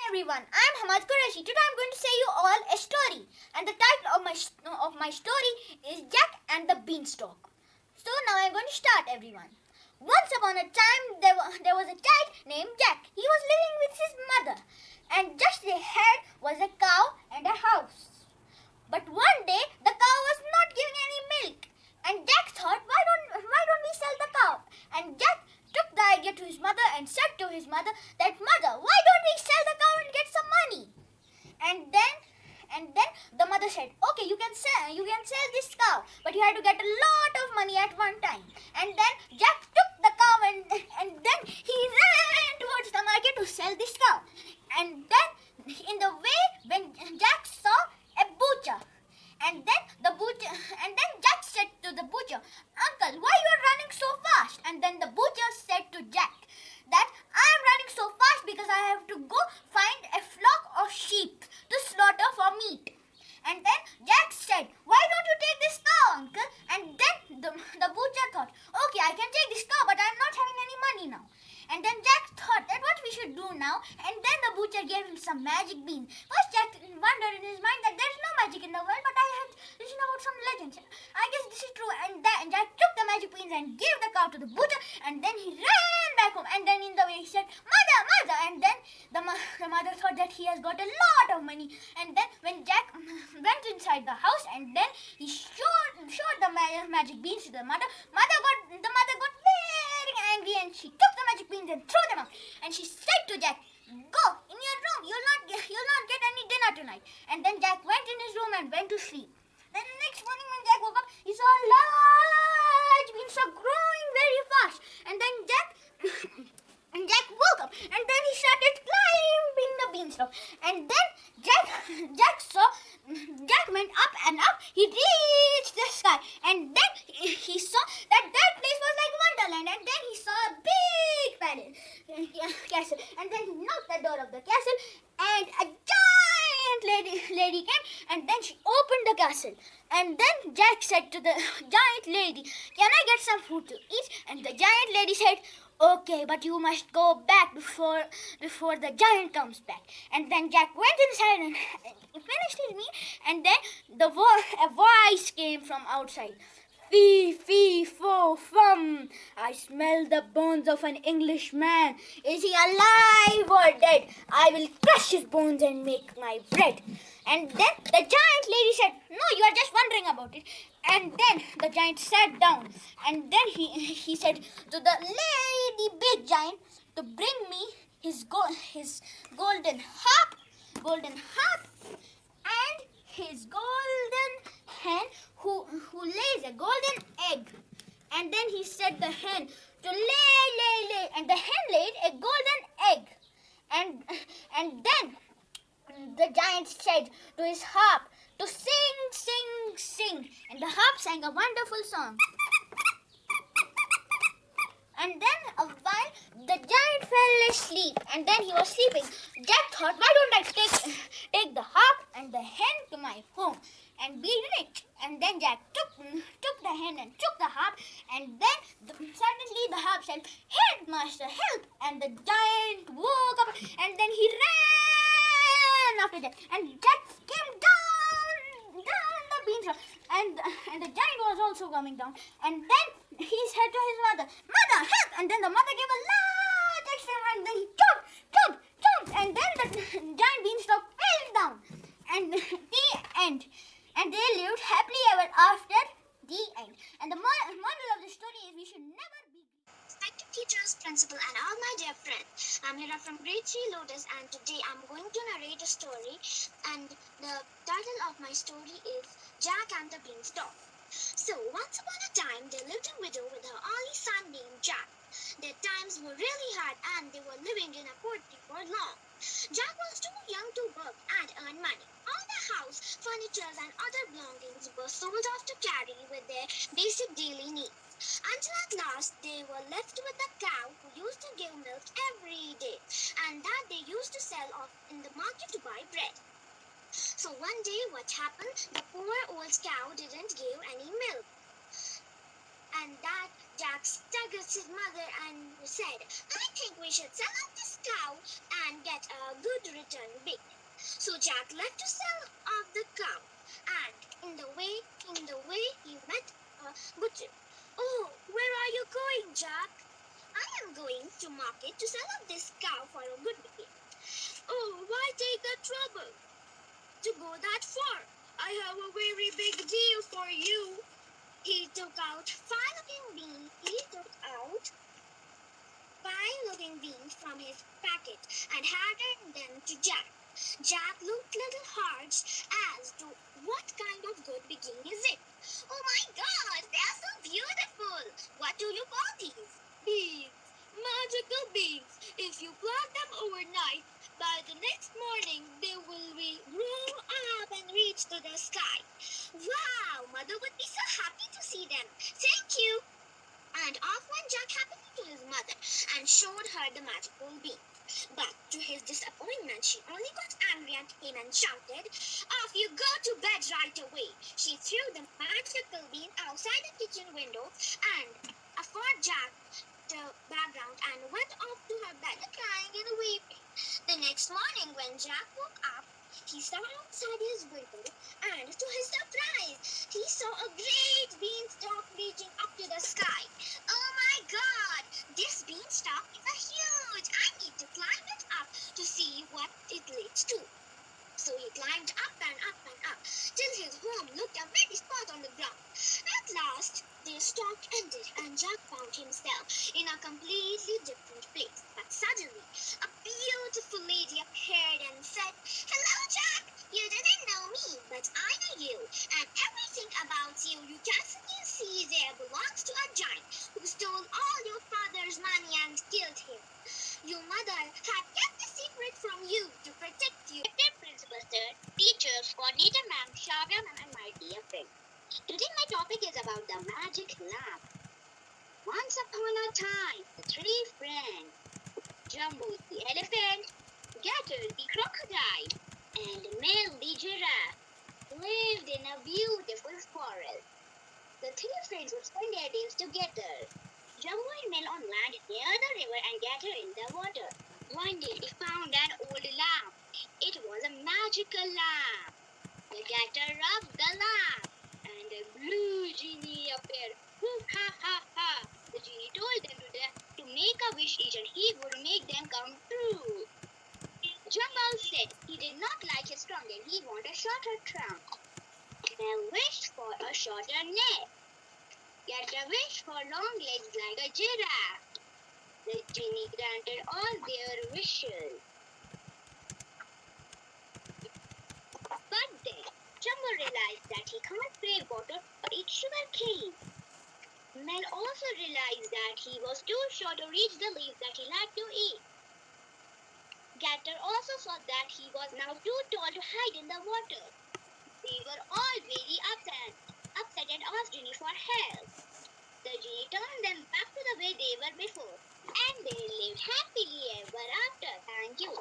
Everyone, I am Hamad Qureshi. Today I am going to say you all a story, and the title of my story is Jack and the Beanstalk. So now I am going to start, everyone. Once upon a time there was a child named Jack. He was living with his mother, and just ahead was a cow and a house. But one day the cow was not giving any milk, and Jack thought, why don't we sell the cow? And Jack took the idea to his mother and said to his mother that, Mother, why don't we sell the cow and get some money? And then the mother said, okay, you can sell this cow, but you have to get a lot of money at one time. And then Jack took the cow and then he ran towards the market to sell this cow. And then in the way, when Jack saw a butcher, and then Jack said to the butcher, Uncle, why you are running so fast? And then the butcher said to Jack that I am running so fast because I have to go find a flock of sheep to slaughter for meat. And then Jack said, why don't you take this cow, Uncle? And then the butcher thought, okay, I can take this cow, but I am not having any money now. And then Jack thought that what we should do now, and then the butcher gave him some magic beans. First Jack wondered in his mind that there is no magic in the world, but I had listened about some legends. I guess this is true. And Jack took the magic beans and gave the cow to the butcher, and then he ran back home. And then in the way he said, Mother, Mother. And then the mother thought that he has got a lot of money. And then when Jack went inside the house, and then he showed the magic beans to the mother, the mother got very angry, and she took the magic beans and threw them out. And she said to Jack, go in your room, you'll not get any dinner tonight. And then Jack went in his room and went to sleep. Then the next morning when Jack woke up, he saw a large beanstalk growing very fast. And then Jack woke up, and then he started climbing the beanstalk. And then Jack went up and up. He reached the sky, and then he saw that place was like Wonderland. And then he saw a big castle. And then he knocked the door of the castle, and a giant lady came, and then she opened the castle. And then Jack said to the giant lady, can I get some food to eat? And the giant lady said, okay, but you must go back before the giant comes back. And then Jack went inside and finished his meal, and then a voice came from outside. Fee, fee, fo, fum. I smell the bones of an Englishman. Is he alive or dead? I will crush his bones and make my bread. And then the giant lady said, no, you are just wondering about it. And then the giant sat down, and then he said to the lady big giant to bring me his golden harp, and his golden hen who lays a golden egg. And then he said the hen to lay, and the hen laid a golden egg. And then the giant said to his harp to sing, and the harp sang a wonderful song. And then a while the giant fell asleep, and then he was sleeping. Jack thought, why don't I take the harp and the hen to my home and be rich? And then Jack took the hen and took the harp, and then suddenly the harp said, Headmaster, help! And the giant woke up, and then he ran after Jack, and Jack came down the beanstalk, and the giant was also coming down. And then he said to his mother, Mother, help! And then the mother gave a large exclamation, and then he jumped, and then the giant beanstalk fell down. And the end. And they lived happily ever after. The end. And the moral of the story is we should never be... Respected teachers, principal, and all my dear friends, I'm Hira from grade 3 Lotus, and today I'm going to narrate a story, and the title of my story is Jack and the Beanstalk. So, once upon a time, there lived a widow with her only son named Jack. Their times were really hard, and they were living in a poverty for long. Jack was too young to work and earn money. All the house, furniture, and other belongings were sold off to carry with their basic daily needs. Until at last, they were left with a cow who used to give milk every day, and that they used to sell off in the market to buy bread. So one day, what happened? The poor old cow didn't give any milk. And that Jack stuck at his mother and said, I think we should sell off this cow and get get a good return bid. So Jack left to sell off the cow, and in the way he met a butcher. "Oh, where are you going, Jack?" "I am going to market to sell off this cow for a good bid." "Oh, why take the trouble to go that far? I have a very big deal for you." He took out five looking beans from his packet and handed them to Jack. Jack looked little hard as to what kind of good beginning is it. "Oh my God, they are so beautiful! What do you call these?" "Beans, magical beans. If you plant them overnight, by the next morning they will be grow up and reach to the sky." "Wow, Mother would be so happy to see them. Thank you." And off went Jack happily to his mother and showed her the magical bean. But to his disappointment, she only got angry at him and shouted, "Off you go to bed right away." She threw the magical bean outside the kitchen window and afforded Jack the background and went off to her bed crying and weeping. The next morning when Jack woke up, he saw outside his window, and to his surprise, he saw a great beanstalk reaching up to the sky. "Oh my God, this beanstalk is huge! I need to climb it up to see what it leads to." So he climbed up and up and up till his home looked a very spot on the ground. At last, their stalk ended, and Jack found himself in a completely different place. But suddenly, a beautiful lady appeared and said, "Hello, Jack! You didn't know me, but I know you, and everything about you can see there belongs to a giant who stole all your father's money and killed him. Your mother had kept a secret from you to protect you." Respected principal sir, teachers, coordinator ma'am, Shavya ma'am, and my dear friend. Today my topic is about the magic lamp. Once upon a time, the three friends, Jumbo the elephant, Gator the crocodile, and Mel the giraffe, lived in a beautiful forest. The three friends would spend their days together. Jumbo and Mel on land near the river and Gator in the water. One day they found an old lamp. It was a magical lamp. The Gator rubbed the lamp, and a blue genie appeared. Hoo ha ha ha! The genie told them to make a wish each, and he would make them come true. Jumbo said he did not like his trunk and he wanted a shorter trunk. Mel wished for a shorter neck. Gator wished for long legs like a giraffe. The genie granted all their wishes. But then, Jumbo realized that he can't crave water or eat sugar cane. Mel also realized that he was too short to reach the leaves that he liked to eat. Gator also saw that he was now too tall to hide in the water. They were all very upset and asked Genie for help. The genie turned them back to the way they were before, and they lived happily ever after. Thank you.